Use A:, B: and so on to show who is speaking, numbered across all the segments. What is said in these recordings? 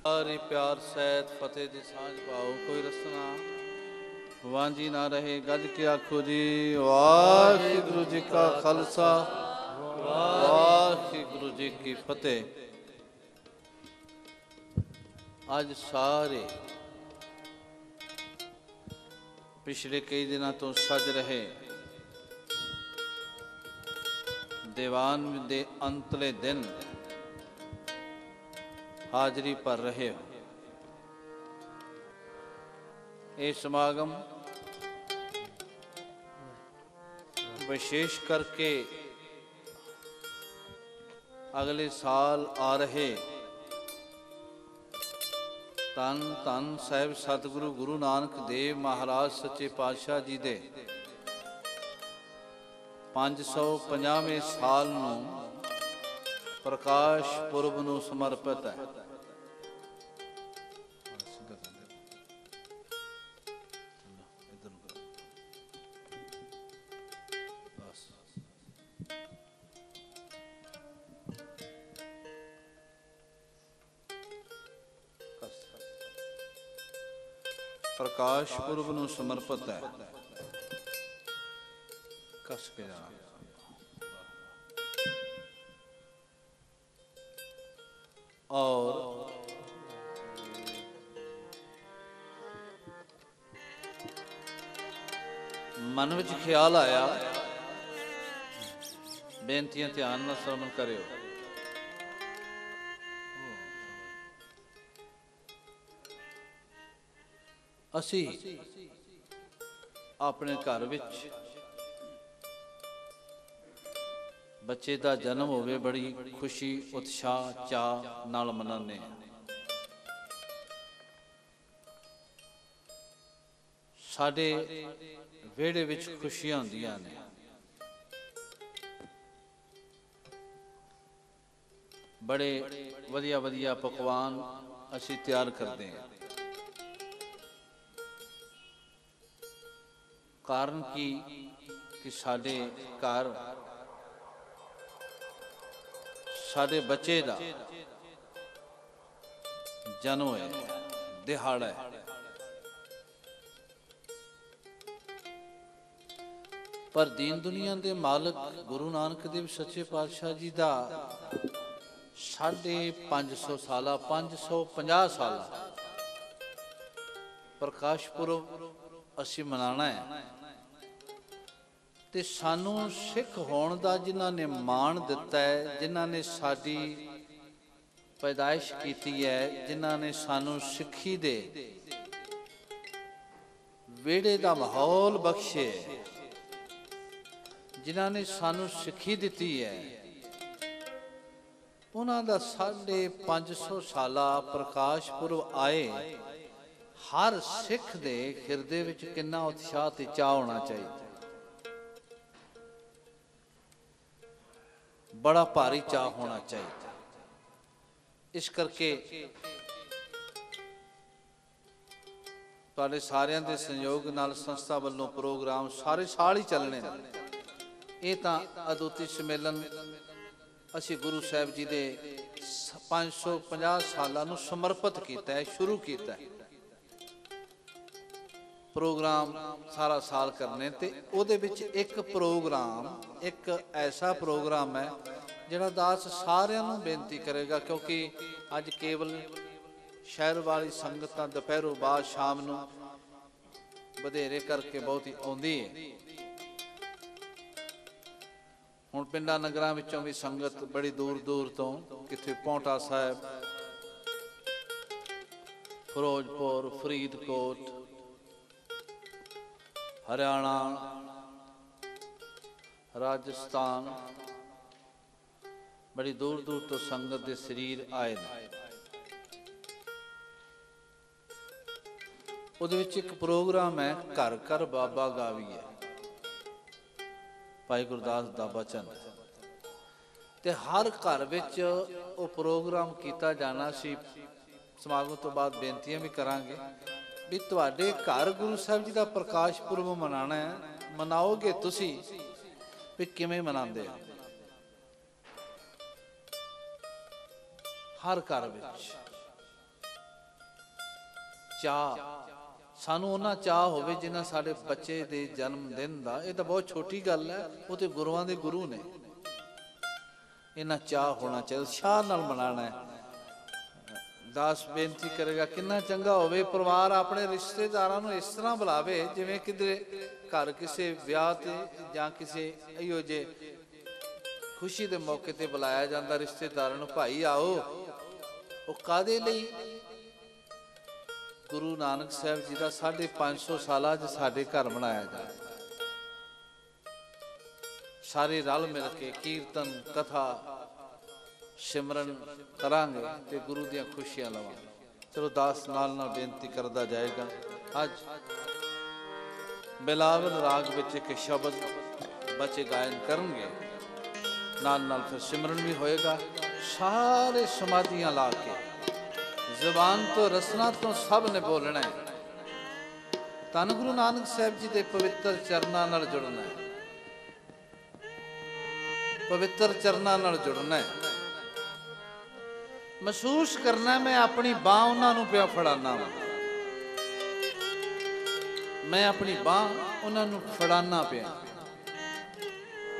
A: हरि प्यार सैत फतेह दी सांझ पाओ कोई रसना वांझी ना रहे गज के आखो जी वाहिगुरु जी का खालसा वाहिगुरु जी की फतेह। अज सारे पिछले कई दिनों तो सज रहे दीवान दे अंतले दिन हाजरी भर रहे हो। ये समागम विशेष करके अगले साल आ रहे धन धन साहिब सतगुरु गुरु नानक देव महाराज सच्चे पातशाह जी दे 550वें साल नूं प्रकाश पुरब नूं समर्पित है। प्रकाश पुरब नूं समर्पित है। कस के जाना और मन विच ख्याल आया बेनतियां ध्यान नाल श्रवण करियो। असी अपने घर विच बच्चे का जन्म होवे बड़ी खुशी उत्साह चाह नाल मनाने। साडे वेड़े विच खुशियां हुंदियां ने। बड़े वधिया वधिया पकवान असी तैयार करते हैं। कारण कि साडे घर साडे बच्चे दा जन्म है दिहाड़ा है। पर दीन दुनिया के मालिक गुरु नानक देव सच्चे पातशाह जी का 550 साला 550 साला प्रकाश पुरब असी मनाना है। ते सानू सिख होने का जिन्हां ने मान दिता है, जिन्हां ने साडी पैदाइश की है, जिन्हां ने सानू सिक्खी दे वेड़े का माहौल बख्शे, जिन्हां ने सानू सिक्खी दी है, उन्हां दा 550 साला प्रकाश पुरब आए। हर सिख दे हिरदे विच किन्ना उत्साह ते चाह होना चाहिए। बड़ा भारी चाह होना चाहिए। इस करके तुहाडे सारियां दे सहयोग नाल संस्था वालों प्रोग्राम सारे साल ही चलने। ये तां अदुੱਤੀ सम्मेलन असी गुरु साहिब जी दे 550 सालां नूं समर्पित किया है, शुरू किया है। प्रोग्राम सारा साल करने ते उहदे विच एक प्रोग्राम एक ऐसा प्रोग्राम है जिहड़ा दास सारिਆਂ ਨੂੰ बेनती करेगा, क्योंकि अज केवल शहर वाली संगतां दोपहरों बाद शाम ਨੂੰ ਵਧੇਰੇ करके बहुत ही आउंदी है। हुण पिंडां नगरां विचों भी संगत बड़ी दूर दूर तो किथे पौंटा साहिब, फिरोजपुर, फरीदकोट, हरियाणा, राजस्थान, बड़ी दूर दूर तो संगत के शरीर आए ने। उहदे विच एक प्रोग्राम है घर घर बाबा गावीए, भाई गुरदास दा बचन ते हर घर विच वो प्रोग्राम किया जाना सी। समागम तो बाद बेनतियां भी करांगे भी तुहाडे घर गुरु साहिब जी का प्रकाश पुरब मनाना है, मनाओगे तुसी भी किवें मनांदे हो। हर घर विच ਚਾਅ, ਸਾਨੂੰ ਉਹਨਾਂ ਚਾਅ ਹੋਵੇ ਜਿੰਨਾ ਸਾਡੇ ਬੱਚੇ ਦੇ ਜਨਮ ਦਿਨ ਦਾ। ਇਹ ਤਾਂ ਬਹੁਤ ਛੋਟੀ ਗੱਲ ਹੈ, ਉਹ ਤੇ ਗੁਰੂਆਂ ਦੇ ਗੁਰੂ ਨੇ। ਇਹਨਾਂ ਚਾਅ ਹੋਣਾ ਚਾਹੀਦਾ, ਉਤਸ਼ਾਹ ਨਾਲ ਮਨਾਉਣਾ ਹੈ। ਦਾਸ ਬੇਨਤੀ ਕਰੇਗਾ ਕਿੰਨਾ ਚੰਗਾ ਹੋਵੇ ਪਰਿਵਾਰ ਆਪਣੇ ਰਿਸ਼ਤੇਦਾਰਾਂ ਨੂੰ ਇਸ ਤਰ੍ਹਾਂ ਬੁਲਾਵੇ ਜਿਵੇਂ ਕਿਧਰੇ ਘਰ ਕਿਸੇ ਵਿਆਹ ਤੇ ਜਾਂ ਕਿਸੇ ਇਹੋ ਜਿਹੇ ਖੁਸ਼ੀ ਦੇ ਮੌਕੇ ਤੇ ਬੁਲਾਇਆ ਜਾਂਦਾ ਰਿਸ਼ਤੇਦਾਰਾਂ ਨੂੰ, ਭਾਈ ਆਓ। ਉਹ ਕਾਹਦੇ ਲਈ? ਗੁਰੂ ਨਾਨਕ ਸਾਹਿਬ ਜੀ ਦਾ 550 ਸਾਲਾ ਅੱਜ ਸਾਡੇ ਘਰ ਮਨਾਇਆ ਜਾਂਦਾ। ਸਾਰੇ ਰਲ ਮਿਲ ਕੇ ਕੀਰਤਨ, ਕਥਾ, ਸਿਮਰਨ ਕਰਾਂਗੇ ਤੇ ਗੁਰੂ ਦੀਆਂ ਖੁਸ਼ੀਆਂ ਲਵਾਂਗੇ। ਚਲੋ ਦਾਸ ਨਾਲ ਨਾਲ ਬੇਨਤੀ ਕਰਦਾ ਜਾਏਗਾ। ਅੱਜ ਬਿਲਾਵਲ ਰਾਗ ਵਿੱਚ ਇੱਕ ਸ਼ਬਦ ਬੱਚੇ ਗਾਇਨ ਕਰਨਗੇ, ਨਾਲ ਨਾਲ ਫਿਰ ਸਿਮਰਨ ਵੀ ਹੋਏਗਾ। ਸਾਰੇ ਸਮਾਧੀਆਂ ਲਾ ਕੇ ਜ਼ੁਬਾਨ ਤੋਂ ਰਸਨਾ ਤੋਂ ਸਭ ਨੇ ਬੋਲਣਾ ਹੈ। ਧੰਨ ਗੁਰੂ ਨਾਨਕ ਸਾਹਿਬ ਜੀ ਦੇ ਪਵਿੱਤਰ ਚਰਨਾਂ ਨਾਲ ਜੁੜਨਾ ਹੈ, ਪਵਿੱਤਰ ਚਰਨਾਂ ਨਾਲ ਜੁੜਨਾ ਹੈ। ਮਹਿਸੂਸ ਕਰਨਾ ਮੈਂ ਆਪਣੀ ਬਾਂਹ ਉਹਨਾਂ ਨੂੰ ਪਿਆ ਫੜਾਨਾ ਵਾ, ਮੈਂ ਆਪਣੀ ਬਾਂਹ ਉਹਨਾਂ ਨੂੰ ਫੜਾਨਾ ਪਿਆ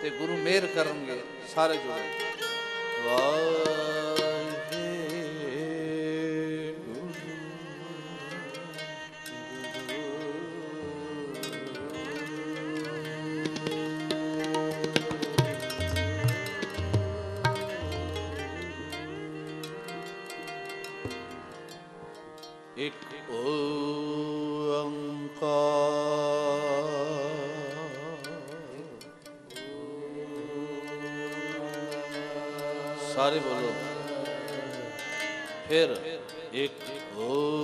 A: ਤੇ ਗੁਰੂ ਮਿਹਰ ਕਰਨਗੇ, ਸਾਰੇ ਜੁੜੇ। ਵਾਹਿਗੁਰੂ ਇੱਕ ਓੰਕਾਰ ਸਾਰੇ ਬੋਲੋ ਫਿਰ। ਇੱਕ ਓੰਕਾਰ,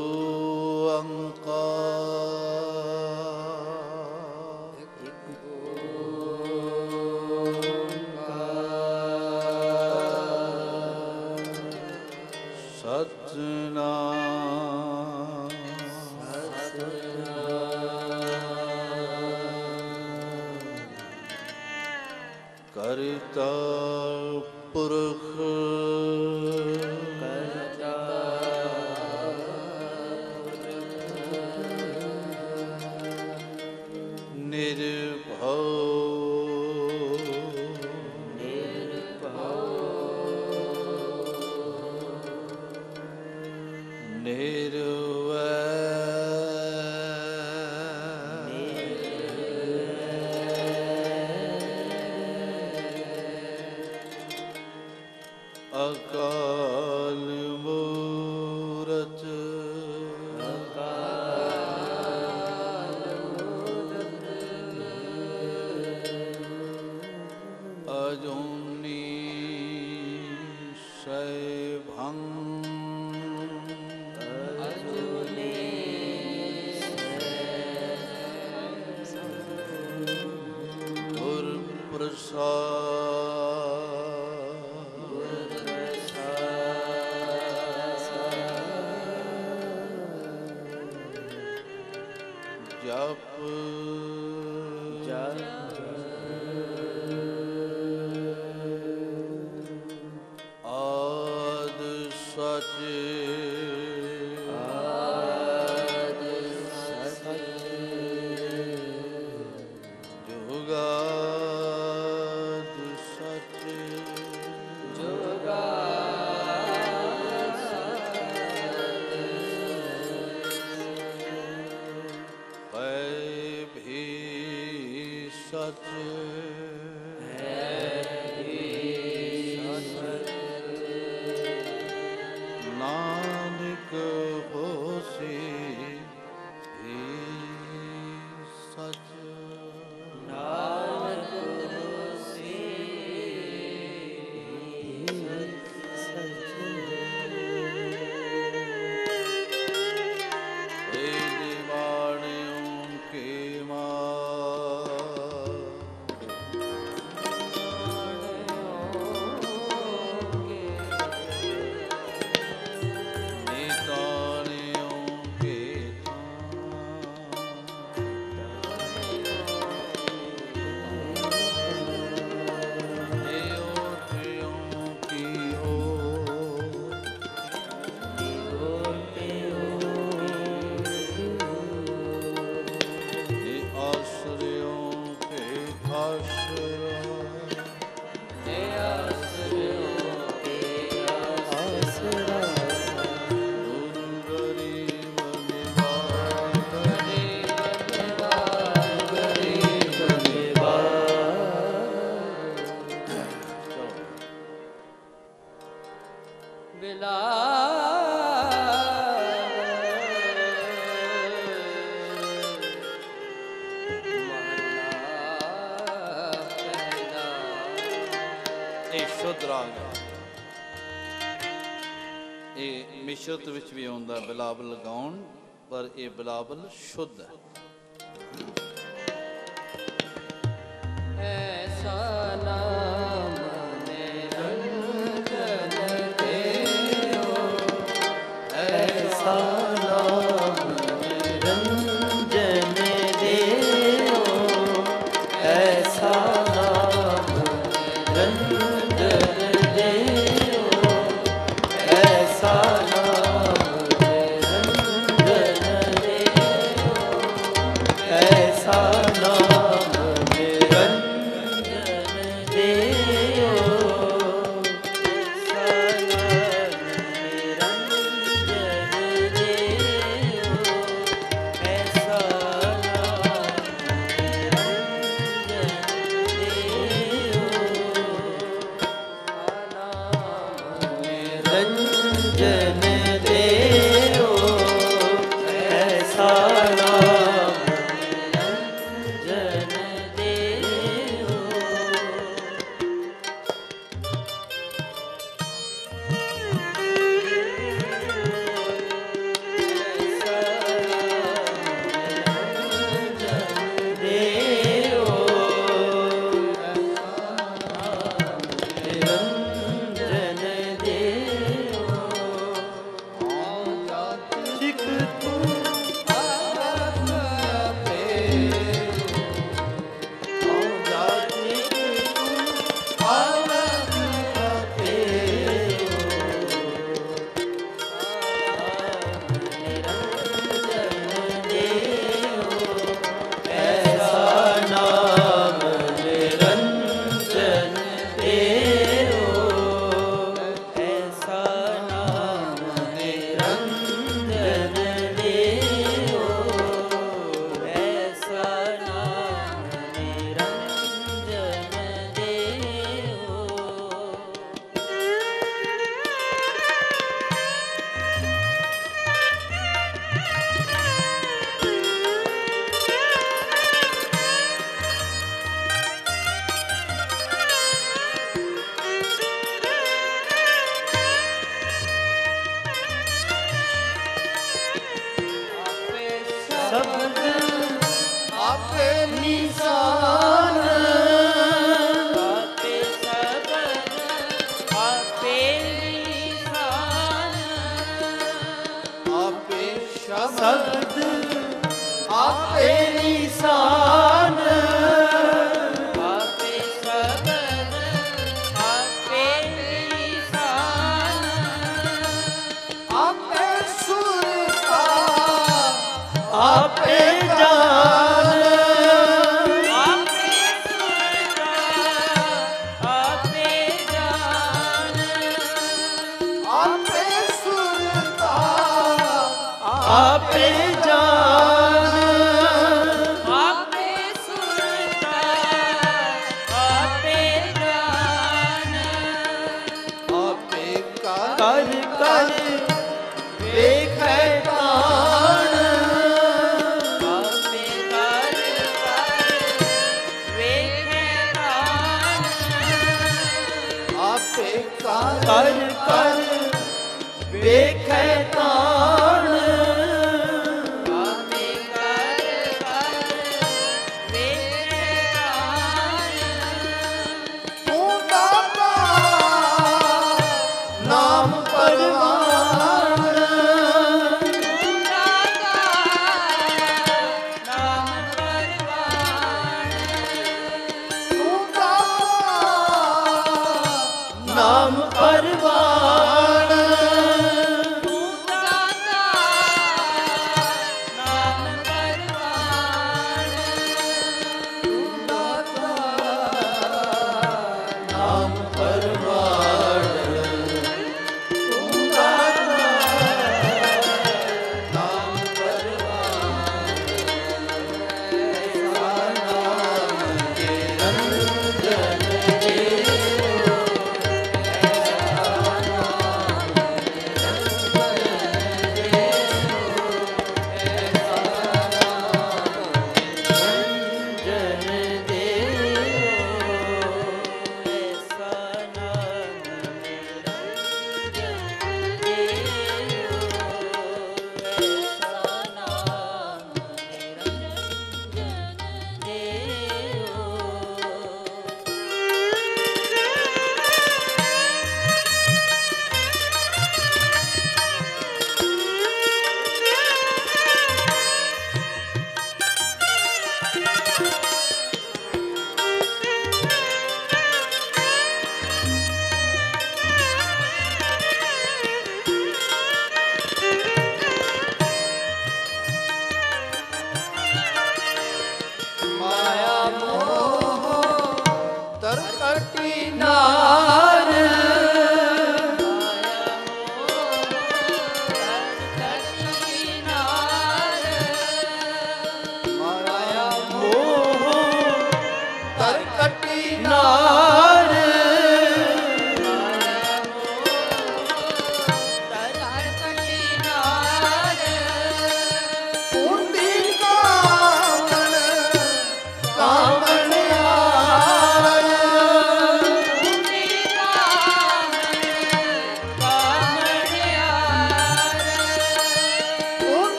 A: ਸਤਿਨਾਮ ਕਰਤਾ ਪੁਰਖ ਨਿਰਭਉ ਅਕਾਲ ਮੂਰਤ ਅਜੂਨੀ ਸੈਭੰ ਗੁਰ ਪ੍ਰਸਾਦ ਜਪ ਆਦ ਸਚ ਜੁਗਾਦ ਸਚ ਹੈ ਵੀ ਸਚ ਨਾਨਕ ਹੋਸੀ ਵੀ ਸਚ ਰਾਗ ਹੈ। ਇਹ ਮਿਸ਼ਰਤ ਵਿੱਚ ਵੀ ਆਉਂਦਾ ਬਿਲਾਵਲ ਗਾਉਣ, ਪਰ ਇਹ ਬਿਲਾਵਲ ਸ਼ੁੱਧ ਹੈ।
B: ਐਸਾ ਨਾਮ ਨਿਰੰਜਨ ਦੇਓ, ਐਸਾ ਨਾਮ ਨਿਰੰਜਨ ਦੇਓ, ਐਸਾ ਨਾਮ ਨਿਰੰਜਨ ਦੇਓ, ਐਸਾ ਨਾਮ ਨਿਰੰਜਨ ਦੇਓ, ਐਸਾ ਨਾਮ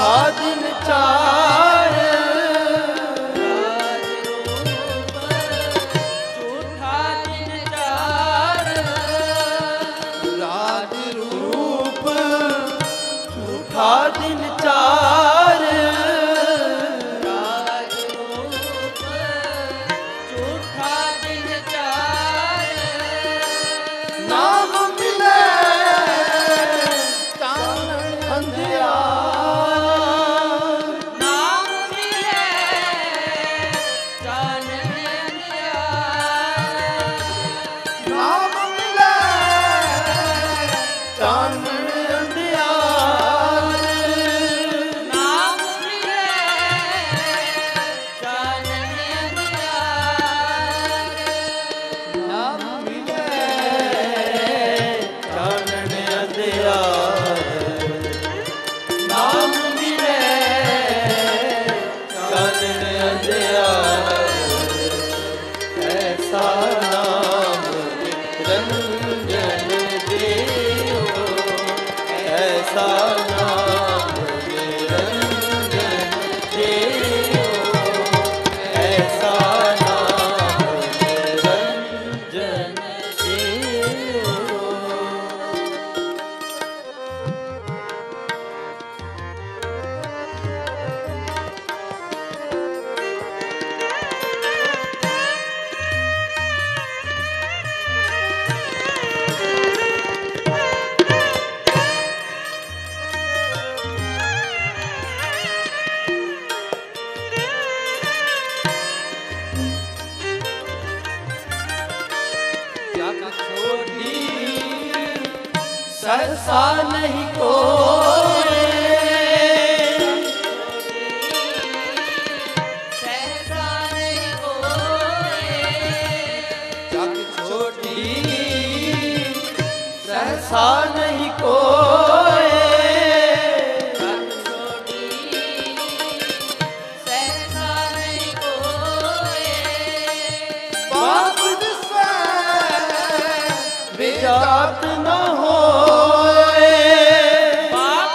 B: झूठा दिन चार दिन चार
C: राज रूप झूठा दिन चार
B: नाम मिले चानन अंधियार
C: नाम मिले चानन अंधियार
B: नाम मिले चानन सहसा नहीं कोई
C: सहसा नहीं कोई
B: जग छोटी सहसा नहीं कोई
C: जग छोटी सहसा नहीं कोई
B: बाप दिसे विजात न हो
C: बाप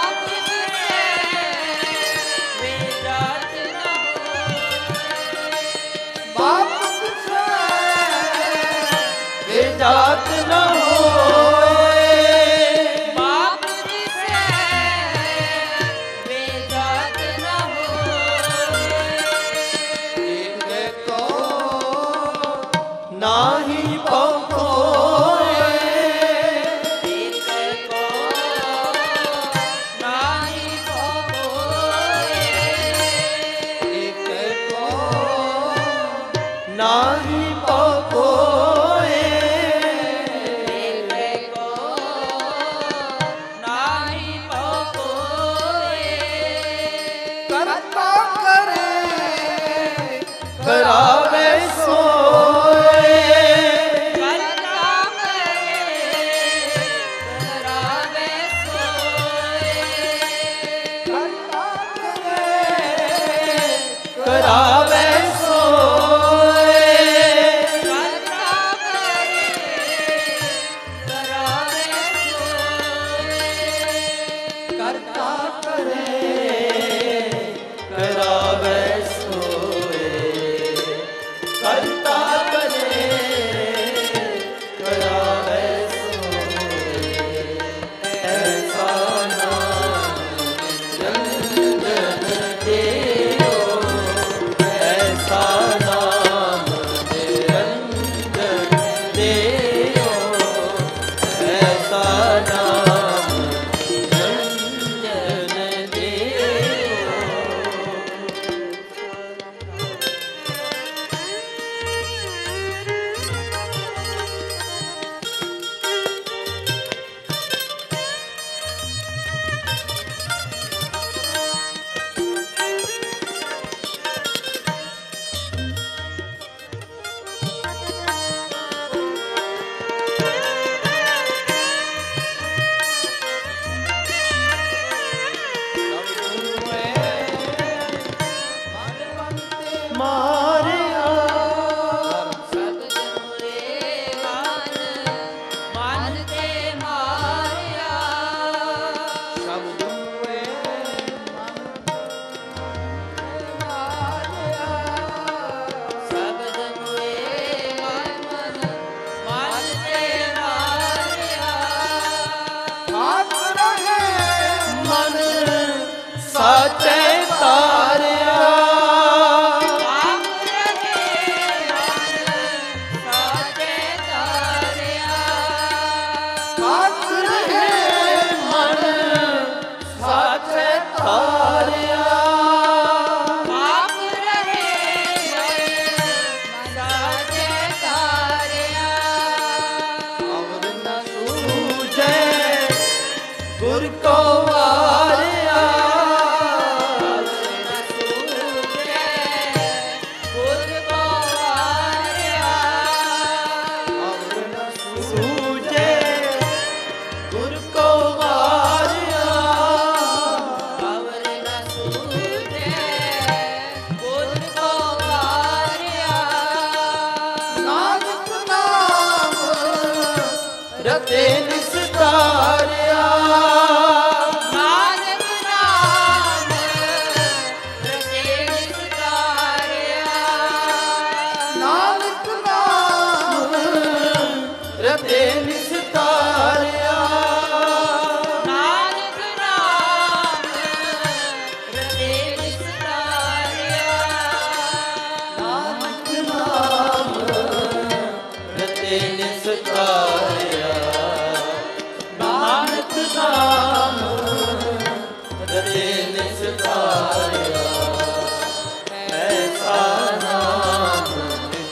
B: गुर को वारिया सूझे गुर को वारिया नानक नाम रते निस्तारिया नानक नाम रते निस्तारिया नानक नाम रते निस्तारिया नानक नाम रते निस्तारिया ऐसा नाम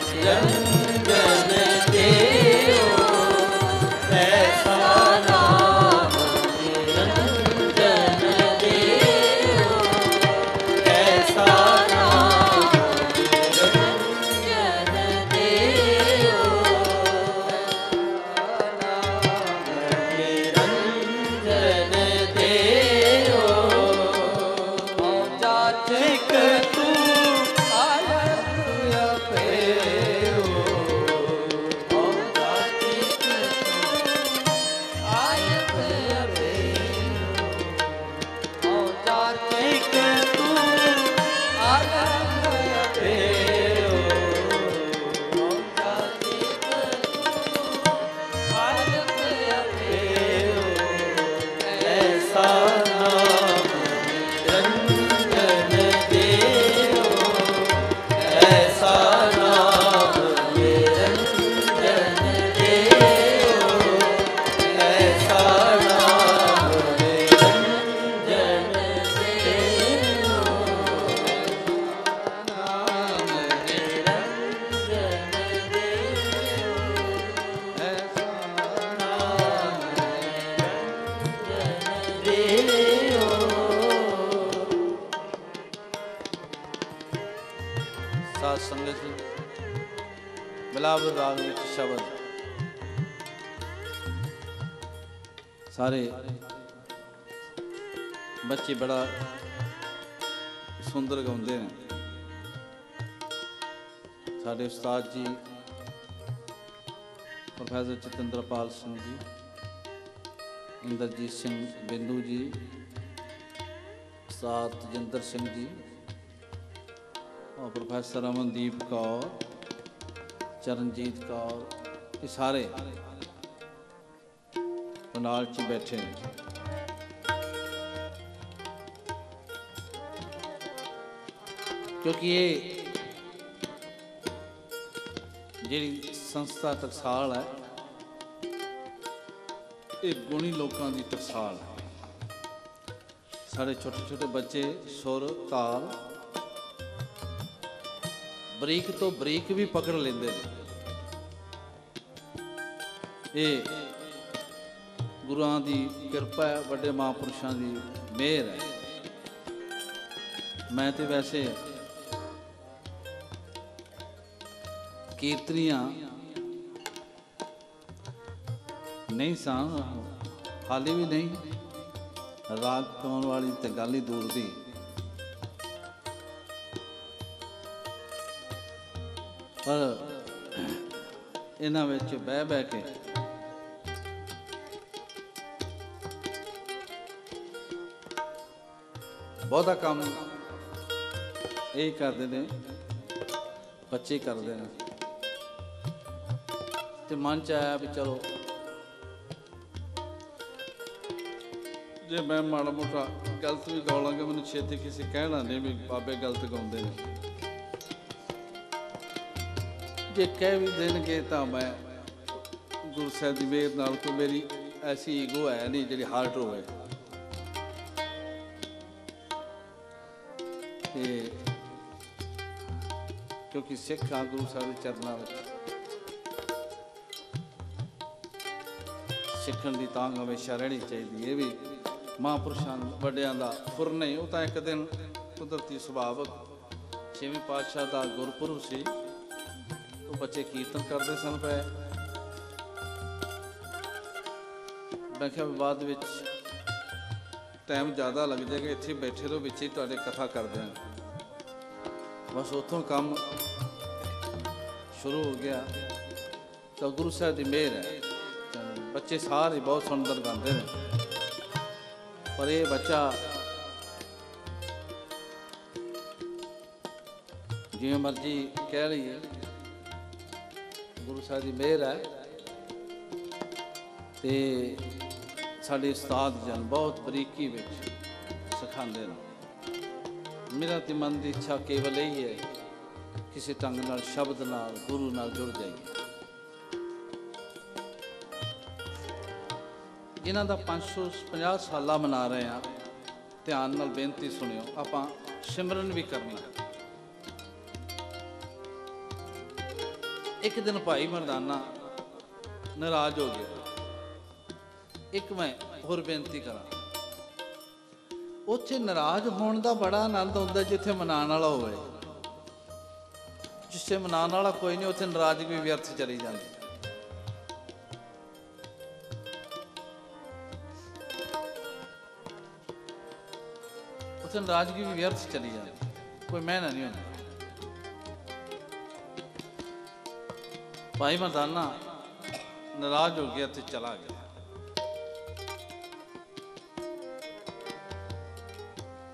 B: निरंजन देओ ऐसा नाम निरंजन देओ ऐसा नाम निरंजन देओ निरंजन देओ जाचिक तू आया पेओ जाचिक जाचिक तू आया पेओ ऐसा नाम निरंजन देओ ऐसा नाम निरंजन देओ ऐसा नाम निरंजन देओ नाम निरंजन देओ ऐसा नाम देओ
A: साध संगत जी बिलावल राग विच शब्द सारे बच्चे बड़ा सुंदर गाउंदे ने साडे उस्ताद जी प्रोफेसर जतिंद्रपाल सिंह जी इंद्रजीत सिंह बिंदु जी उस्ताद तजिंदर सिंह जी और प्रोफेसर अमनदीप कौर चरणजीत कौर ये सारे पंडाल च बैठे हैं क्योंकि ये जी संस्था टकसाल है ये गुणी लोगों की टकसाल है साढ़े छोटे छोटे बच्चे सुर ताल बरीक तो बरीक भी पकड़ लेंदे ने ये गुरुआं दी किरपा है बड़े महापुरुषों की मेहर है मैं तो वैसे कीर्तनियां नहीं सा हाली भी नहीं राग गाउण वाली तो गल ही दूर दी पर इन्हां विच बह बह के बहुता काम यही करते हैं बच्चे करते हैं तो मन च आया भी चलो जे मैं माड़ा मोटा गलत भी गा लाँगा मैंने छेती किसी कहना नहीं भी बाबे गलत गाते हैं जे कह भी देंगे तो मैं गुरु साहब की मेहर नाल कोई मेरी ऐसी ईगो है नहीं जी हार्ट होवे क्योंकि सिख आ गुरु साहब के चरणों में ਸਿੱਖਣ ਦੀ ਤਾਂਘ ਹਮੇਸ਼ਾ ਰਹਿਣੀ ਚਾਹੀਦੀ। ਇਹ ਵੀ ਮਹਾਂਪੁਰਸ਼ਾਂ ਵੱਡਿਆਂ ਦਾ ਫੁਰ ਨਹੀਂ, ਉਹ ਤਾਂ ਇੱਕ ਦਿਨ ਕੁਦਰਤੀ ਸੁਭਾਵਕ 6ਵੇਂ ਪਾਤਸ਼ਾਹ ਦਾ ਗੁਰਪੁਰਬ ਸੀ, ਉਹ ਬੱਚੇ ਕੀਰਤਨ ਕਰਦੇ ਸਨ ਪਏ। ਮੈਂ ਕਿਹਾ ਬਾਅਦ ਵਿੱਚ ਟਾਈਮ ਜ਼ਿਆਦਾ ਲੱਗ ਜਾਏਗਾ, ਇੱਥੇ ਬੈਠੇ ਰਹੋ, ਵਿੱਚ ਹੀ ਤੁਹਾਡੇ ਕਥਾ ਕਰ ਦਿਆਂਗੇ। ਬਸ ਉੱਥੋਂ ਕੰਮ ਸ਼ੁਰੂ ਹੋ ਗਿਆ ਤਾਂ ਗੁਰੂ ਸਾਹਿਬ ਦੀ ਮਿਹਰ ਹੈ, ਬੱਚੇ ਸਾਰੇ ਬਹੁਤ ਸੁੰਦਰ ਗਾਉਂਦੇ ਨੇ, ਪਰ ਇਹ ਬੱਚਾ ਜਿਵੇਂ ਮਰਜ਼ੀ ਕਹਿ ਲਈਏ, ਗੁਰੂ ਸਾਹਿਬ ਦੀ ਮਿਹਰ ਹੈ। ਤੇ ਸਾਡੇ ਉਸਤਾਦ ਜਨ ਬਹੁਤ ਬਰੀਕੀ ਵਿੱਚ ਸਿਖਾਉਂਦੇ ਨੇ। ਮੇਰਾ ਤੇ ਮਨ ਦੀ ਇੱਛਾ ਕੇਵਲ ਇਹ ਹੈ, ਕਿਸੇ ਢੰਗ ਨਾਲ ਸ਼ਬਦ ਨਾਲ ਗੁਰੂ ਨਾਲ ਜੁੜ ਜਾਈਏ। ਇਹਨਾਂ ਦਾ 550 ਸਾਲਾ ਮਨਾ ਰਹੇ ਹਾਂ। ਧਿਆਨ ਨਾਲ ਬੇਨਤੀ ਸੁਣਿਓ, ਆਪਾਂ ਸਿਮਰਨ ਵੀ ਕਰਨੀ ਹੈ। ਇੱਕ ਦਿਨ ਭਾਈ ਮਰਦਾਨਾ ਨਾਰਾਜ਼ ਹੋ ਗਿਆ। ਇੱਕ ਮੈਂ ਹੋਰ ਬੇਨਤੀ ਕਰਾਂ, ਉੱਥੇ ਨਾਰਾਜ਼ ਹੋਣ ਦਾ ਬੜਾ ਆਨੰਦ ਹੁੰਦਾ ਜਿੱਥੇ ਮਨਾਉਣ ਵਾਲਾ ਹੋਵੇ। ਜਿੱਥੇ ਮਨਾਉਣ ਵਾਲਾ ਕੋਈ ਨਹੀਂ, ਉੱਥੇ ਨਾਰਾਜ਼ਗੀ ਵੀ ਵਿਅਰਥ ਚਲੀ ਜਾਂਦੀ। ਉੱਥੇ ਨਾਰਾਜ਼ਗੀ ਵੀ ਵਿਅਰਥ ਚਲੀ ਜਾਂਦੀ, ਕੋਈ ਮਹਿਨਾ ਨਹੀਂ ਹੁੰਦਾ। ਭਾਈ ਮਰਦਾਨਾ ਨਾਰਾਜ਼ ਹੋ ਗਿਆ ਤੇ ਚਲਾ ਗਿਆ।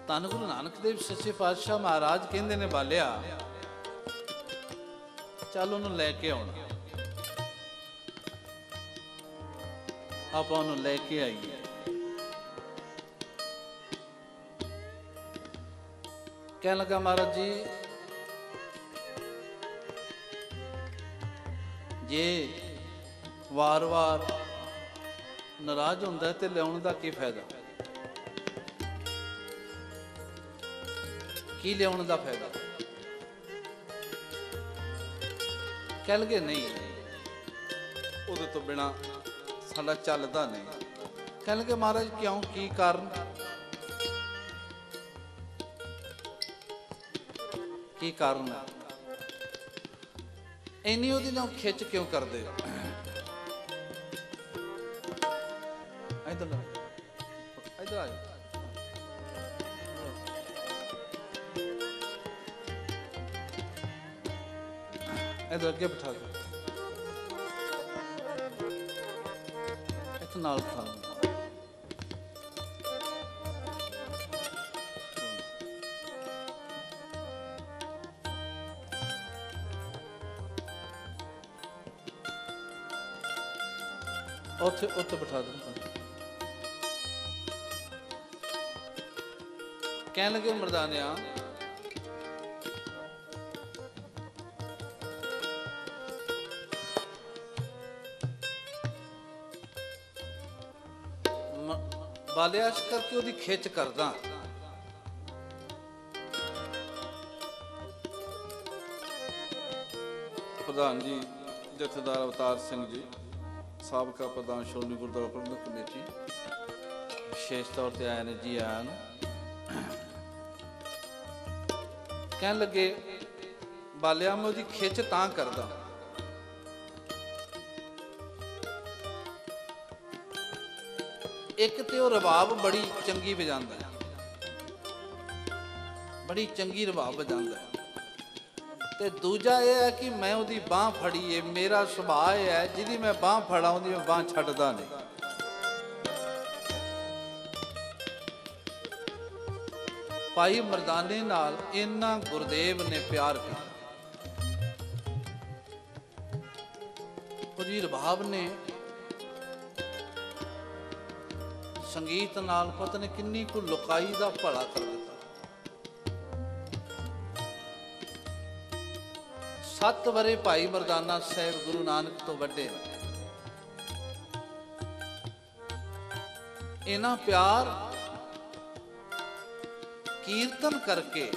A: ਧੰਨ ਗੁਰੂ ਨਾਨਕ ਦੇਵ ਸੱਚੇ ਪਾਤਸ਼ਾਹ ਮਹਾਰਾਜ ਕਹਿੰਦੇ ਨੇ, ਬਾਲਿਆ ਚੱਲ ਉਹਨੂੰ ਲੈ ਕੇ ਆਉਣਾ। ਆਪਾਂ ਉਹਨੂੰ ਲੈ ਕੇ ਆਈਏ। ਕਹਿਣ ਲੱਗਾ, ਮਹਾਰਾਜ ਜੀ ਜੇ ਵਾਰ-ਵਾਰ ਨਾਰਾਜ਼ ਹੁੰਦਾ ਤੇ ਲਿਆਉਣ ਦਾ ਕੀ ਫਾਇਦਾ? ਕੀ ਲਿਆਉਣ ਦਾ ਫਾਇਦਾ? ਕਹਿ ਲਗੇ ਨਹੀਂ, ਉਹਦੇ ਤੋਂ ਬਿਨਾ ਸਾਡਾ ਚੱਲਦਾ ਨਹੀਂ। ਕਹਿ ਲਗੇ ਮਹਾਰਾਜ ਕਿਉਂ, ਕੀ ਕਾਰਨ? ਕੀ ਕਾਰਨ ਹੈ? ਇੰਨੀ ਉਹਦੀ ਨਾਲ ਖਿੱਚ ਕਿਉਂ ਕਰਦੇ ਹੋ? ਇੱਧਰ ਇੱਧਰ ਆ ਜਾਓ। ਇੱਧਰ ਅੱਗੇ ਬਿਠਾ ਦਿਓ, ਇੱਥੇ ਨਾਲ ਬਿਠਾ ਦਿਓ। ਉੱਥੇ ਬਿਠਾ ਦਿਓ। ਕਹਿਣ ਲੱਗੇ, ਮਰਦਾਨਿਆ ਬਾਲਿਆ ਇਸ ਕਰਕੇ ਉਹਦੀ ਖਿੱਚ ਕਰਦਾ। ਪ੍ਰਧਾਨ ਜੀ ਜਥੇਦਾਰ ਅਵਤਾਰ ਸਿੰਘ ਜੀ, ਸਾਬਕਾ ਪ੍ਰਧਾਨ ਸ਼੍ਰੋਮਣੀ ਗੁਰਦੁਆਰਾ ਪ੍ਰਬੰਧਕ ਕਮੇਟੀ, ਵਿਸ਼ੇਸ਼ ਤੌਰ ਤੇ ਆਏ ਨੇ ਜੀ। ਆਇਆਂ ਨੂੰ ਕਹਿਣ ਲੱਗੇ, ਬਾਲਿਆ ਮੈਂ ਉਹਦੀ ਖਿੱਚ ਤਾਂ ਕਰਦਾ, ਇੱਕ ਤੇ ਉਹ ਰਬਾਬ ਬੜੀ ਚੰਗੀ ਵਜਾਉਂਦਾ, ਬੜੀ ਚੰਗੀ ਰਬਾਬ ਵਜਾਉਂਦਾ, ਤੇ ਦੂਜਾ ਇਹ ਹੈ ਕਿ ਮੈਂ ਉਹਦੀ ਬਾਂਹ ਫੜੀ ਏ। ਮੇਰਾ ਸੁਭਾਅ ਇਹ ਹੈ, ਜਿਹਦੀ ਮੈਂ ਬਾਂਹ ਫੜਾ ਉਹਦੀ ਮੈਂ ਬਾਂਹ ਛੱਡਦਾ ਨਹੀਂ। ਭਾਈ ਮਰਦਾਨੇ ਨਾਲ ਇੰਨਾ ਗੁਰਦੇਵ ਨੇ ਪਿਆਰ ਕੀਤਾ, ਉਹਦੀ ਰਬਾਬ ਨੇ ਸੰਗੀਤ ਨਾਲ ਪਤਾ ਨਹੀਂ ਕਿੰਨੀ ਕੁ ਲੁਕਾਈ ਦਾ ਭਲਾ ਕਰ ਦਿੱਤਾ। 7 ਵਰੇ ਭਾਈ ਮਰਦਾਨਾ ਸਾਹਿਬ ਗੁਰੂ ਨਾਨਕ ਤੋਂ ਵੱਡੇ। ਇਹਨਾਂ ਪਿਆਰ ਕੀਰਤਨ ਕਰਕੇ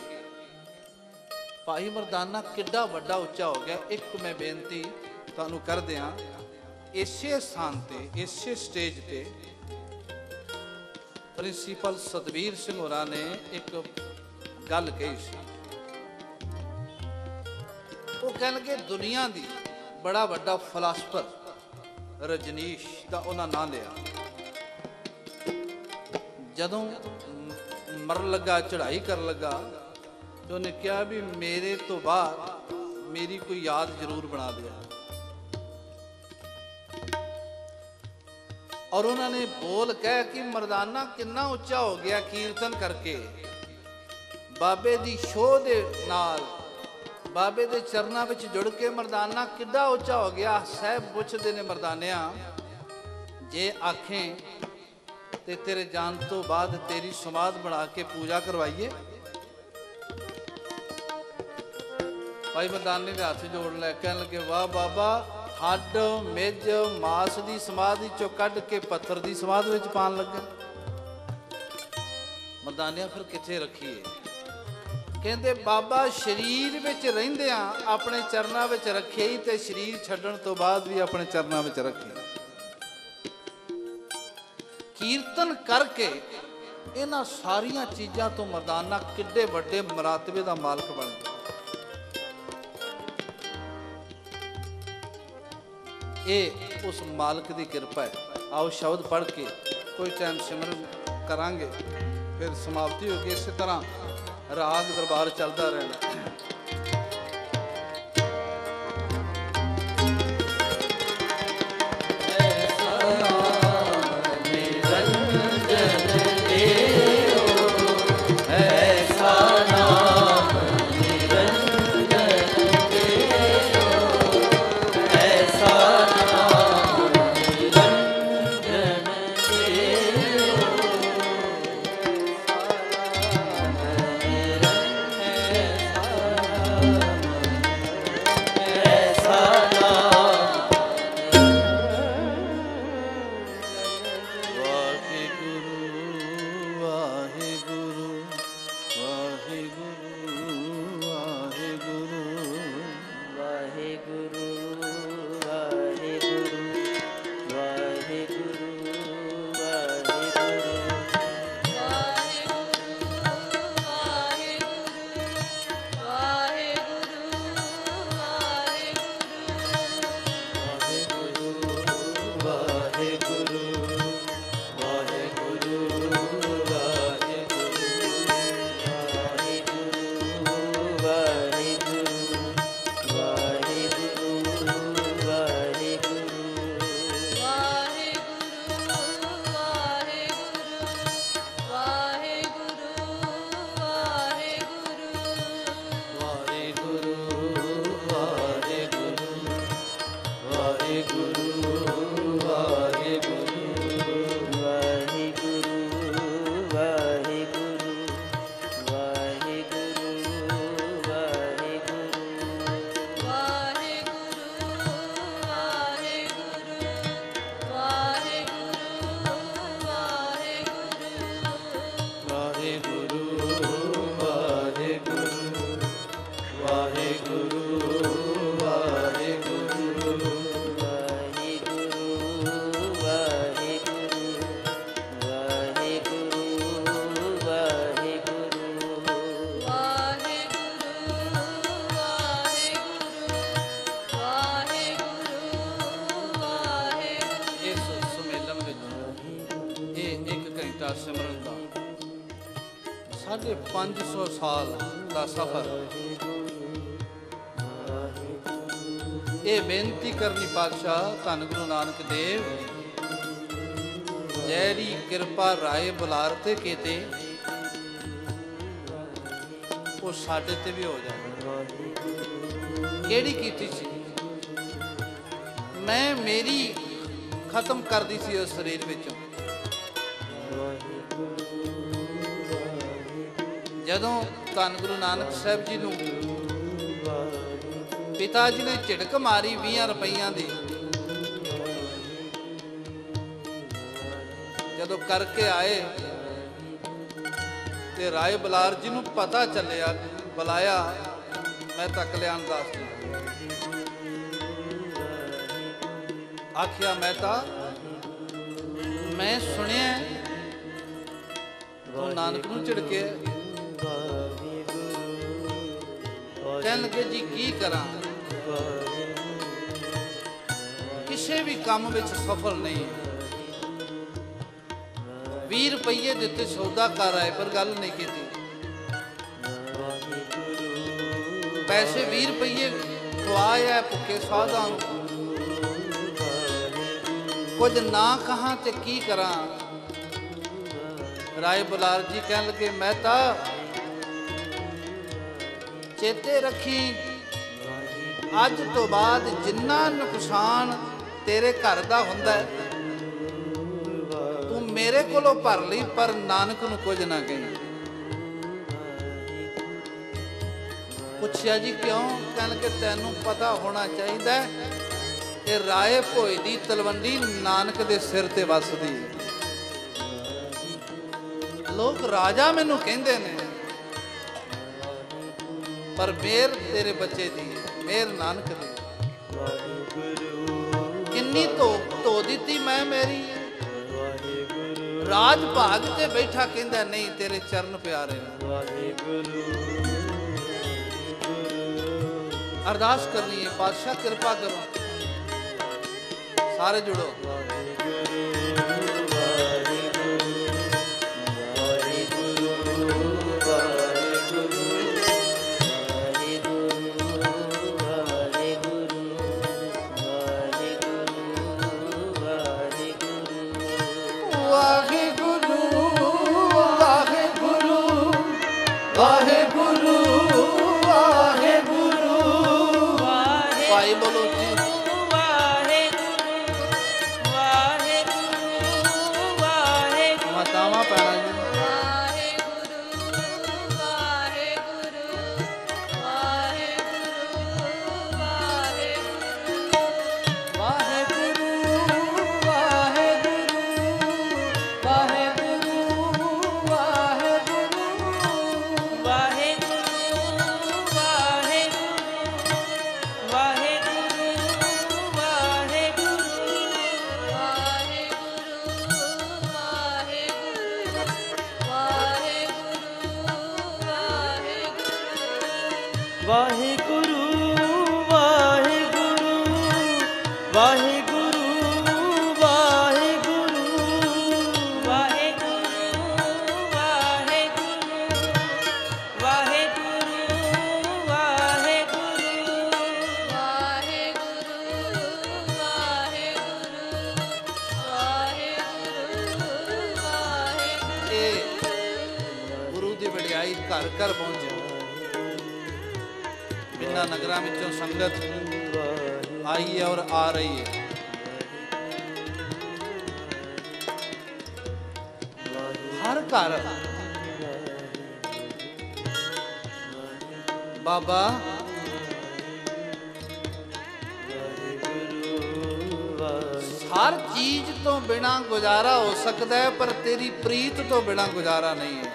A: ਭਾਈ ਮਰਦਾਨਾ ਕਿੱਡਾ ਵੱਡਾ ਉੱਚਾ ਹੋ ਗਿਆ। ਇੱਕ ਮੈਂ ਬੇਨਤੀ ਤੁਹਾਨੂੰ ਕਰ ਦਿਆਂ, ਇਸੇ ਸਥਾਨ ਤੇ ਇਸੇ ਸਟੇਜ ਤੇ ਪ੍ਰਿੰਸੀਪਲ ਸਤਬੀਰ ਸਿੰਘ ਹੋਰਾਂ ਨੇ ਇੱਕ ਗੱਲ ਕਹੀ ਸੀ। ਉਹ ਕਹਿਣਗੇ ਦੁਨੀਆ ਦੀ ਬੜਾ ਵੱਡਾ ਫਲਸਫਰ ਰਜਨੀਸ਼ ਦਾ ਉਹਨਾਂ ਨਾਂ ਲਿਆ। ਜਦੋਂ ਮਰਨ ਲੱਗਾ, ਚੜ੍ਹਾਈ ਕਰਨ ਲੱਗਾ, ਤੇ ਉਹਨੇ ਕਿਹਾ ਵੀ ਮੇਰੇ ਤੋਂ ਬਾਅਦ ਮੇਰੀ ਕੋਈ ਯਾਦ ਜ਼ਰੂਰ ਬਣਾ ਦਿਆ। ਔਰ ਉਹਨਾਂ ਨੇ ਬੋਲ ਕਹਿ ਕਿ ਮਰਦਾਨਾ ਕਿੰਨਾ ਉੱਚਾ ਹੋ ਗਿਆ ਕੀਰਤਨ ਕਰਕੇ, ਬਾਬੇ ਦੀ ਸ਼ੋਅ ਦੇ ਨਾਲ, ਬਾਬੇ ਦੇ ਚਰਨਾਂ ਵਿੱਚ ਜੁੜ ਕੇ ਮਰਦਾਨਾ ਕਿੱਡਾ ਉੱਚਾ ਹੋ ਗਿਆ। ਸਾਹਿਬ ਪੁੱਛਦੇ ਨੇ ਮਰਦਾਨਿਆਂ, ਜੇ ਆਖੇ ਤੇ ਤੇਰੇ ਜਾਣ ਤੋਂ ਬਾਅਦ ਤੇਰੀ ਸਮਾਧ ਬਣਾ ਕੇ ਪੂਜਾ ਕਰਵਾਈਏ? ਭਾਈ ਮਰਦਾਨੇ ਦੇ ਹੱਥ ਜੋੜ ਲੈ, ਕਹਿਣ ਲੱਗੇ ਵਾਹ ਬਾਬਾ, ਹੱਡ ਮਿੱਝ ਮਾਸ ਦੀ ਸਮਾਧ ਚੋਂ ਕੱਢ ਕੇ ਪੱਥਰ ਦੀ ਸਮਾਧ ਵਿੱਚ ਪਾਣ ਲੱਗੇ। ਮਰਦਾਨਿਆਂ ਫਿਰ ਕਿੱਥੇ ਰੱਖੀਏ? ਕਹਿੰਦੇ ਬਾਬਾ ਸਰੀਰ ਵਿੱਚ ਰਹਿੰਦਿਆਂ ਆਪਣੇ ਚਰਨਾਂ ਵਿੱਚ ਰੱਖੇ ਹੀ, ਤੇ ਸਰੀਰ ਛੱਡਣ ਤੋਂ ਬਾਅਦ ਵੀ ਆਪਣੇ ਚਰਨਾਂ ਵਿੱਚ ਰੱਖੇ। ਕੀਰਤਨ ਕਰਕੇ ਇਹਨਾਂ ਸਾਰੀਆਂ ਚੀਜ਼ਾਂ ਤੋਂ ਮਰਦਾਨਾ ਕਿੱਡੇ ਵੱਡੇ ਮਰਾਤਬੇ ਦਾ ਮਾਲਕ ਬਣ ਗਿਆ। ਇਹ ਉਸ ਮਾਲਕ ਦੀ ਕਿਰਪਾ ਹੈ। ਆਓ ਸ਼ਬਦ ਪੜ੍ਹ ਕੇ ਕੋਈ ਟਾਈਮ ਸਿਮਰਨ ਕਰਾਂਗੇ, ਫਿਰ ਸਮਾਪਤੀ ਹੋ ਗਈ। ਇਸੇ ਤਰ੍ਹਾਂ ਰਾਗ ਦਰਬਾਰ ਚੱਲਦਾ ਰਹਿਣਾ। ਸਿਮਰਨ ਦਾ 550 ਸਾਲ ਦਾ ਸਫ਼ਰ। ਇਹ ਬੇਨਤੀ ਕਰਨੀ ਪਾਤਸ਼ਾਹ ਧੰਨ ਗੁਰੂ ਨਾਨਕ ਦੇਵ, ਜਿਹੜੀ ਕਿਰਪਾ ਰਾਏ ਬੁਲਾਰ ਤੇ ਕੀਤੇ ਉਹ ਸਾਡੇ ਤੇ ਵੀ ਹੋ ਜਾਏ। ਕਿਹੜੀ ਕੀਤੀ ਸੀ? ਮੈਂ ਮੇਰੀ ਖਤਮ ਕਰਦੀ ਸੀ ਉਸ ਸਰੀਰ ਵਿੱਚੋਂ। ਜਦੋਂ ਧੰਨ ਗੁਰੂ ਨਾਨਕ ਸਾਹਿਬ ਜੀ ਨੂੰ ਪਿਤਾ ਜੀ ਨੇ ਝਿੜਕ ਮਾਰੀ 20 ਰੁਪਈਆਂ ਦੀ, ਜਦੋਂ ਕਰਕੇ ਆਏ ਤੇ ਰਾਏ ਬੁਲਾਰ ਜੀ ਨੂੰ ਪਤਾ ਚੱਲਿਆ, ਬੁਲਾਇਆ, ਮੈਂ ਤਾਂ ਕਲਿਆਣ ਦਾਸ ਜੀ आखिया मेहता मैं सुनिया तू नानक नूं झिड़के कहन लगे जी की करा किसी भी काम विच सफल नहीं 20 रुपये दिते सौदा कर आए पर गल नहीं की पैसे 20 रुपये खवाया भुखे साधा कुछ ना कहा ते की करा राय बुलार जी कहन लगे मेहता चेते रखी अज तो बाद जिन्ना नुकसान तेरे घर दा हुंदा है तू मेरे कोलों भर लई पर नानक नूं कुछ ना कहीं। पुछया जी क्यों? कहन लगे तैनूं पता होना चाहिए कि राय भोए दी तलवंडी नानक दे सिर ते वसदी है। लोग राजा मैनू कहंदे ने पर मेर तेरे बच्चे दी मेर नानक दी किन्नी धो दी मैं मेरी राज भाग ते बैठा कहंदा नहीं तेरे चरण प्यारे अरदास करनी है पातशाह कृपा करो सारे जुड़ो। घर घर पहुंचे बिना नगरा विचों संगत आई है और आ रही है। हर घर बाबा हर चीज तो बिना गुजारा हो सकता है पर तेरी प्रीत तो बिना गुजारा नहीं है।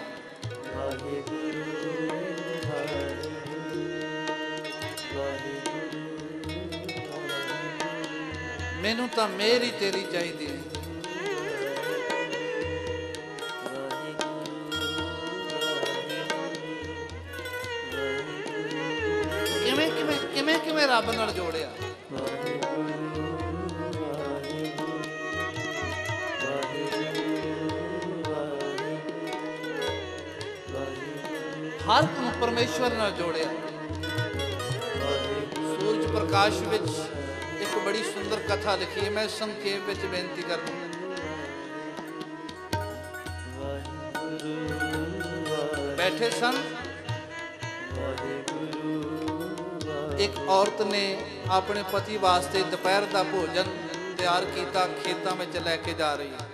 A: मैनू तो मेरी तेरी चाहिए। किवें रब नाल जोड़िया हर परमेश्वर नाल जोड़िया। सूरज प्रकाश विच एक बड़ी सुंदर कथा लिखी है मैं संक्षेप विच बेनती कर दूंगा। बैठे सन एक औरत ने अपने पति वास्ते दोपहर का भोजन तैयार किया खेतों में लैके जा रही है।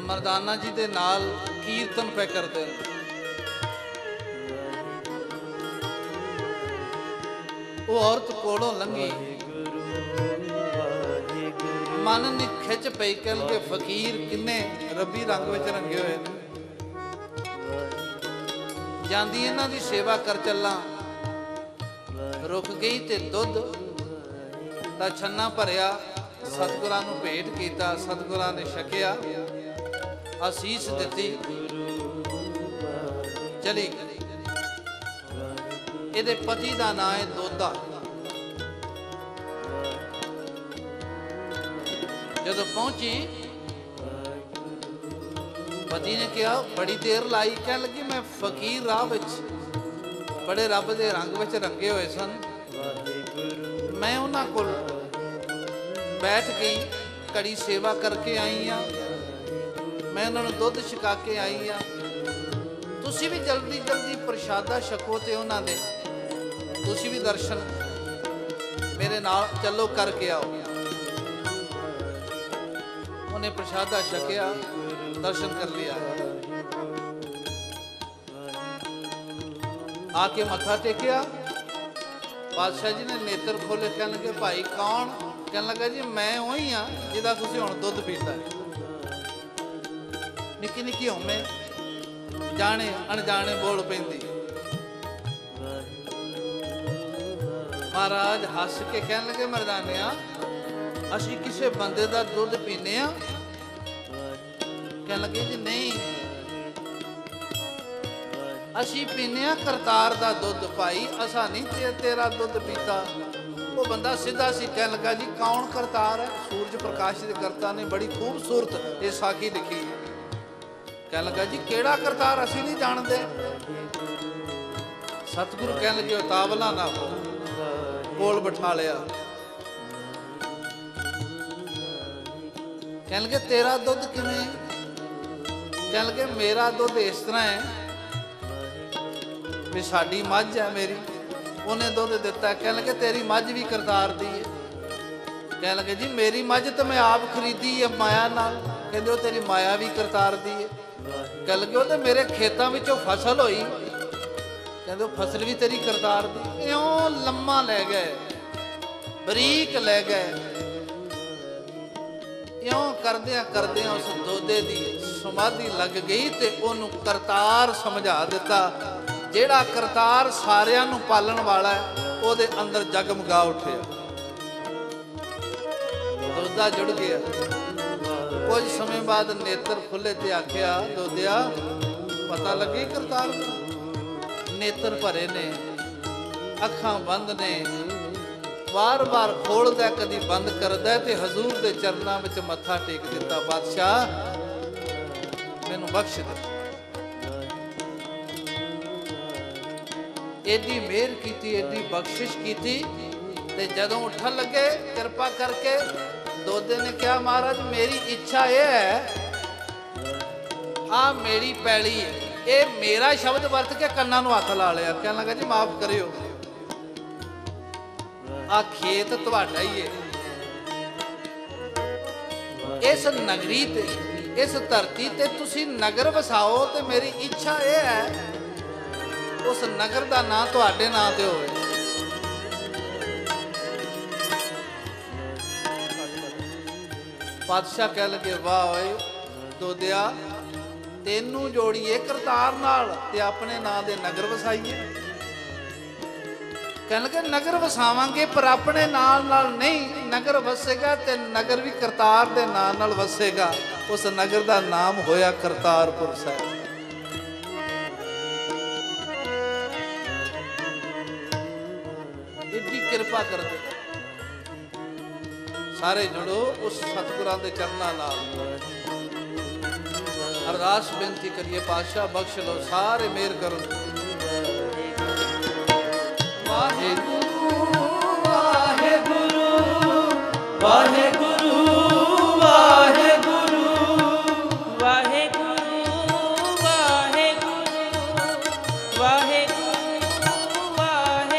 A: मरदाना जी दे नाल कीर्तन पे करते वो औरत कोलों लंघी मन ने खिच पई कल के फकीर किन्ने रबी रंग में रंगे हुए जांदी इन्हां दी सेवा कर चला रुक गई ते दुध दा छन्ना भरिया सतगुरां नूं भेंट कीता। सतगुरां ने छकिया, आसीस दित्ती, चली गई। ਇਹਦੇ ਪਤੀ ਦਾ ਨਾਂ ਹੈ ਦੋਦਾ। ਜਦੋਂ ਪਹੁੰਚੀ ਪਤੀ ਨੇ ਕਿਹਾ ਬੜੀ ਦੇਰ ਲਾਈ। ਕਹਿਣ ਲੱਗੀ ਮੈਂ ਫਕੀਰ ਰਾਹ ਵਿੱਚ ਬੜੇ ਰੱਬ ਦੇ ਰੰਗ ਵਿੱਚ ਰੰਗੇ ਹੋਏ ਸਨ, ਮੈਂ ਉਹਨਾਂ ਕੋਲ ਬੈਠ ਗਈ, ਕੜੀ ਸੇਵਾ ਕਰਕੇ ਆਈ ਆ, ਮੈਂ ਉਹਨਾਂ ਨੂੰ ਦੁੱਧ ਛਕਾ ਕੇ ਆਈ ਆ। ਤੁਸੀਂ ਵੀ ਜਲਦੀ ਜਲਦੀ ਪ੍ਰਸ਼ਾਦਾ ਛਕੋ ਤੇ ਉਹਨਾਂ ਦੇ ਤੁਸੀਂ ਵੀ ਦਰਸ਼ਨ ਮੇਰੇ ਨਾਲ ਚੱਲੋ ਕਰਕੇ ਆਓ। ਉਹਨੇ ਪ੍ਰਸ਼ਾਦਾ ਛਕਿਆ, ਦਰਸ਼ਨ ਕਰ ਲਿਆ, ਆਕੇ ਮੱਥਾ ਟੇਕਿਆ। ਪਾਤਸ਼ਾਹ ਜੀ ਨੇ ਨੇਤਰ ਖੋਲੇ। ਕਹਿਣ ਲੱਗੇ ਭਾਈ ਕੌਣ? ਕਹਿਣ ਲੱਗਾ ਜੀ ਮੈਂ ਉਹੀ ਆ ਜਿਹਦਾ ਤੁਸੀਂ ਹੁਣ ਦੁੱਧ ਪੀਤਾ। ਨਿੱਕੀ ਨਿੱਕੀ ਹੋਵੇਂ ਜਾਣੇ ਅਣਜਾਣੇ ਬੋਲ ਪੈਂਦੀ। ਮਹਾਰਾਜ ਹੱਸ ਕੇ ਕਹਿਣ ਲੱਗੇ ਮਰਦਾਨਿਆ ਅਸੀਂ ਕਿਸੇ ਬੰਦੇ ਦਾ ਦੁੱਧ ਪੀਨੇ ਆ? ਕਹਿਣ ਲੱਗੇ ਜੀ ਨਹੀਂ, ਅਸੀਂ ਪੀਨੇ ਆ ਕਰਤਾਰ ਦਾ ਦੁੱਧ ਭਾਈ, ਅਸਾਂ ਨਹੀਂ ਤੇਰਾ ਦੁੱਧ ਪੀਤਾ। ਉਹ ਬੰਦਾ ਸਿੱਧਾ ਸੀ। ਕਹਿਣ ਲੱਗਾ ਜੀ ਕੌਣ ਕਰਤਾਰ ਹੈ? ਸੂਰਜ ਪ੍ਰਕਾਸ਼ ਦੇ ਕਰਤਾ ਨੇ ਬੜੀ ਖੂਬਸੂਰਤ ਇਹ ਸਾਖੀ ਲਿਖੀ। ਕਹਿਣ ਲੱਗਾ ਜੀ ਕਿਹੜਾ ਕਰਤਾਰ? ਅਸੀਂ ਨਹੀਂ ਜਾਣਦੇ। ਸਤਿਗੁਰੂ ਕਹਿਣ ਲੱਗੇ ਉਤਾਵਲਾ ਨਾ ਹੋ, ਕੋਲ ਬਿਠਾ ਲਿਆ। ਕਹਿਣ ਲੱਗੇ ਤੇਰਾ ਦੁੱਧ ਕਿਵੇਂ? ਕਹਿਣ ਲੱਗੇ ਮੇਰਾ ਦੁੱਧ ਇਸ ਤਰ੍ਹਾਂ ਹੈ ਵੀ ਸਾਡੀ ਮੱਝ ਹੈ ਮੇਰੀ, ਉਹਨੇ ਦੁੱਧ ਦਿੱਤਾ। ਕਹਿਣ ਲੱਗੇ ਤੇਰੀ ਮੱਝ ਵੀ ਕਰਤਾਰ ਦੀ ਹੈ? ਕਹਿਣ ਲੱਗੇ ਜੀ ਮੇਰੀ ਮੱਝ ਤਾਂ ਮੈਂ ਆਪ ਖਰੀਦੀ ਹੈ ਮਾਇਆ ਨਾਲ। ਕਹਿੰਦੇ ਉਹ ਤੇਰੀ ਮਾਇਆ ਵੀ ਕਰਤਾਰ ਦੀ ਹੈ? ਕਹਿਣ ਲੱਗੇ ਉਹ ਤੇ ਮੇਰੇ ਖੇਤਾਂ ਵਿੱਚੋਂ ਫਸਲ ਹੋਈ। ਕਹਿੰਦੇ ਉਹ ਫਸਲ ਵੀ ਤੇਰੀ ਕਰਤਾਰ ਦੀ? ਇਉਂ ਲੰਮਾ ਲੈ ਗਏ, ਬਰੀਕ ਲੈ ਗਏ। ਇਉਂ ਕਰਦਿਆਂ ਕਰਦਿਆਂ ਉਸ ਦੋਦੇ ਦੀ ਸਮਾਧੀ ਲੱਗ ਗਈ ਤੇ ਉਹਨੂੰ ਕਰਤਾਰ ਸਮਝਾ ਦਿੱਤਾ। ਜਿਹੜਾ ਕਰਤਾਰ ਸਾਰਿਆਂ ਨੂੰ ਪਾਲਣ ਵਾਲਾ ਹੈ ਉਹਦੇ ਅੰਦਰ ਜਗਮਗਾ ਉੱਠਿਆ, ਦੋਦਾ ਜੁੜ ਗਿਆ। ਕੁਝ ਸਮੇਂ ਬਾਅਦ ਨੇਤਰ ਖੁੱਲੇ ਤੇ ਆਖਿਆ ਦੋਦਿਆ ਪਤਾ ਲੱਗੀ ਕਰਤਾਰ ਦਾ? ਨੇਤਰ ਭਰੇ ਨੇ, ਅੱਖਾਂ ਬੰਦ ਨੇ, ਵਾਰ-ਵਾਰ ਖੋਲਦਾ ਕਦੀ ਬੰਦ ਕਰਦਾ ਤੇ ਹਜ਼ੂਰ ਦੇ ਚਰਨਾਂ ਵਿੱਚ ਮੱਥਾ ਟੇਕ ਦਿੱਤਾ। ਬਾਦਸ਼ਾਹ ਮੈਨੂੰ ਬਖਸ਼ ਦੇ। ਐਡੀ ਮਿਹਰ ਕੀਤੀ, ਐਡੀ ਬਖਸ਼ਿਸ਼ ਕੀਤੀ। ਤੇ ਜਦੋਂ ਉੱਠਣ ਲੱਗੇ ਕਿਰਪਾ ਕਰਕੇ ਦੋਦੇ ਨੇ ਕਿਹਾ ਮਹਾਰਾਜ ਮੇਰੀ ਇੱਛਾ ਇਹ ਹੈ, ਆ ਮੇਰੀ ਪੈਲੀ ਹੈ, ਇਹ ਮੇਰਾ ਸ਼ਬਦ ਵਰਤ ਕੇ ਕੰਨਾਂ ਨੂੰ ਹੱਥ ਲਾ ਲਿਆ। ਕਹਿਣ ਲੱਗਾ ਜੀ ਮਾਫ ਕਰਿਓ, ਆ ਖੇਤ ਤੁਹਾਡਾ ਹੀ ਹੈ। ਇਸ ਨਗਰੀ ਤੇ ਇਸ ਧਰਤੀ ਤੇ ਤੁਸੀਂ ਨਗਰ ਵਸਾਓ ਤੇ ਮੇਰੀ ਇੱਛਾ ਇਹ ਹੈ ਉਸ ਨਗਰ ਦਾ ਨਾਂ ਤੁਹਾਡੇ ਨਾਂ ਤੇ ਹੋਵੇ। ਪਾਤਸ਼ਾਹ ਕਹਿ ਲਗੇ ਵਾਹ ਓਏ ਦੋਦਿਆ ਤੈਨੂੰ ਜੋੜੀਏ ਕਰਤਾਰ ਨਾਲ ਤੇ ਆਪਣੇ ਨਾਂ ਦੇ ਨਗਰ ਵਸਾਈਏ। ਕਹਿਣ ਲੱਗੇ ਨਗਰ ਵਸਾਵਾਂਗੇ ਪਰ ਆਪਣੇ ਨਾਲ ਨਾਲ ਨਹੀਂ, ਨਗਰ ਵਸੇਗਾ ਤੇ ਨਗਰ ਵੀ ਕਰਤਾਰ ਦੇ ਨਾਂ ਨਾਲ ਵਸੇਗਾ। ਉਸ ਨਗਰ ਦਾ ਨਾਮ ਹੋਇਆ ਕਰਤਾਰਪੁਰ ਸਾਹਿਬ। ਇੱਡੀ ਕਿਰਪਾ ਕਰਦੇ ਸਾਰੇ ਜੁੜੋ ਉਸ ਸਤਿਗੁਰਾਂ ਦੇ ਚਰਨਾਂ ਨਾਲ। ਅਰਦਾਸ ਬੇਨਤੀ ਕਰੀਏ ਪਾਤਸ਼ਾਹ ਬਖਸ਼ ਲਓ, ਸਾਰੇ ਮਿਹਰ ਕਰੋ। ਵਾਹਿਗੁਰੂ
B: ਵਾਹਿਗੁਰੂ ਵਾਹਿਗੁਰੂ ਵਾਹਿਗੁਰੂ
C: ਵਾਹਿਗੁਰੂ ਵਾਹਿਗੁਰੂ ਵਾਹਿਗੁਰੂ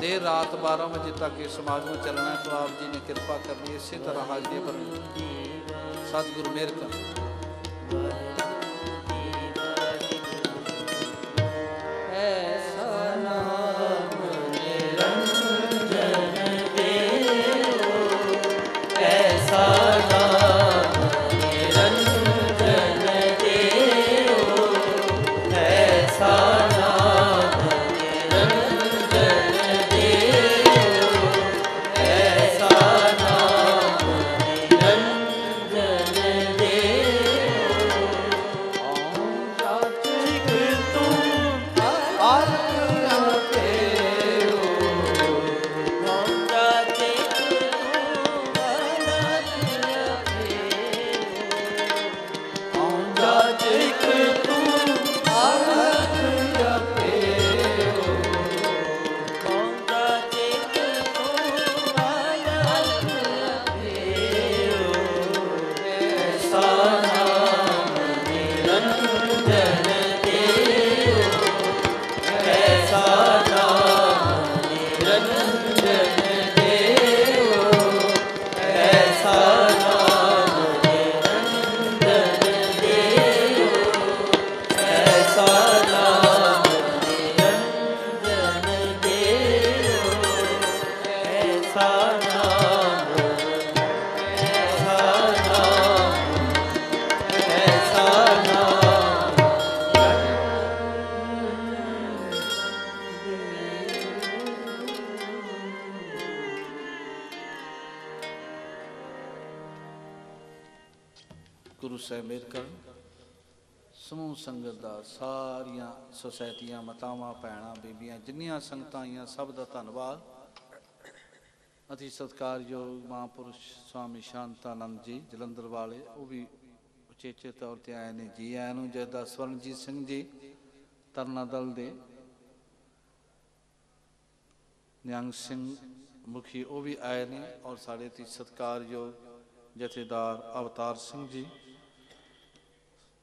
A: देर रात 12 बजे तक इस समागम चलना है, तो आप जी ने कृपा करनी, इसी तरह हाजिरी पर सतगुरु मेहर कर।
B: ऐसा नाम निरंजन देओ, ऐसा नाम निरंजन देओ, ऐसा नाम निरंजन देओ, ऐसा नाम निरंजन देओ। सात्विक तुम आज्ञा पेओ, सात्विक तुम आज्ञा पेओ, सात्विक तुम आज्ञा पेओ, सात्विक तुम आज्ञा पेओ। ऐसा नाम निरंजन देओ, ऐसा नाम निरंजन देओ, ऐसा नाम निरंजन देओ, ऐसा नाम निरंजन देओ, ऐसा नाम, ऐसा नाम, ऐसा नाम।
A: गुरु ਸਾਹਿਬ ਮੇਰ ਕਰਨ। ਸਮੂਹ ਸੰਗਤ ਦਾ, ਸਾਰੀਆਂ ਸੁਸਾਇਟੀਆਂ, ਮਾਤਾਵਾਂ, ਭੈਣਾਂ, ਬੀਬੀਆਂ, ਜਿੰਨੀਆਂ ਸੰਗਤਾਂ ਆਈਆਂ, ਸਭ ਦਾ ਧੰਨਵਾਦ। ਅਤੀ ਸਤਿਕਾਰਯੋਗ ਮਹਾਂਪੁਰਸ਼ ਸਵਾਮੀ ਸ਼ਾਂਤਾਨੰਦ ਜੀ ਜਲੰਧਰ ਵਾਲੇ, ਉਹ ਵੀ ਉਚੇਚੇ ਤੌਰ ਤੇ ਆਏ ਨੇ। ਜੀ ਆਇਆਂ ਨੂੰ। ਜਥੇਦਾਰ ਸਵਰਨਜੀਤ ਸਿੰਘ ਜੀ ਤਰਨਾ ਦਲ ਦੇ, ਨਿਹੰਗ ਸਿੰਘ ਮੁਖੀ, ਉਹ ਵੀ ਆਏ ਨੇ। ਔਰ ਸਾਡੇ ਅਤੀ ਸਤਿਕਾਰਯੋਗ ਜਥੇਦਾਰ ਅਵਤਾਰ ਸਿੰਘ ਜੀ,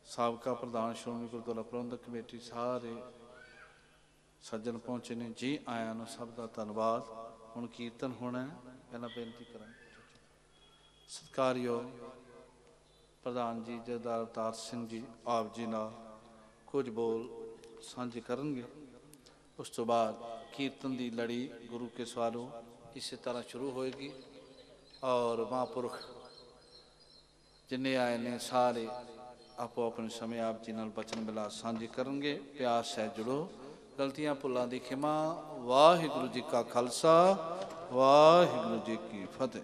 A: ਸਾਬਕਾ ਪ੍ਰਧਾਨ ਸ਼੍ਰੋਮਣੀ ਗੁਰਦੁਆਰਾ ਪ੍ਰਬੰਧਕ ਕਮੇਟੀ, ਸਾਰੇ ਸੱਜਣ ਪਹੁੰਚੇ ਨੇ। ਜੀ ਆਇਆਂ ਨੂੰ, ਸਭ ਦਾ ਧੰਨਵਾਦ। ਹੁਣ ਕੀਰਤਨ ਹੋਣਾ ਹੈ। ਪਹਿਲਾਂ ਬੇਨਤੀ ਕਰਾਂ, ਸਤਿਕਾਰਯੋਗ ਪ੍ਰਧਾਨ ਜੀ ਜਥੇਦਾਰ ਅਵਤਾਰ ਸਿੰਘ ਜੀ ਆਪ ਜੀ ਨਾਲ ਕੁਝ ਬੋਲ ਸਾਂਝੇ ਕਰਨਗੇ। ਉਸ ਤੋਂ ਬਾਅਦ ਕੀਰਤਨ ਦੀ ਲੜੀ ਗੁਰੂ ਕੇ ਸਵਾਲੋਂ ਇਸੇ ਤਰ੍ਹਾਂ ਸ਼ੁਰੂ ਹੋਏਗੀ। ਔਰ ਮਹਾਂਪੁਰਖ ਜਿੰਨੇ ਆਏ ਨੇ ਸਾਰੇ ਆਪੋ ਆਪਣੇ ਸਮੇਂ ਆਪ ਜੀ ਨਾਲ ਬਚਨ ਬਿਲਾਸ ਸਾਂਝੇ ਕਰਨਗੇ। ਪਿਆਸ ਹੈ ਜੁੜੋ। ਗਲਤੀਆਂ ਭੁੱਲਾਂ ਦੀ ਖਿਮਾ। ਵਾਹਿਗੁਰੂ ਜੀ ਕਾ ਖਾਲਸਾ, ਵਾਹਿਗੁਰੂ ਜੀ ਕੀ ਫਤਿਹ।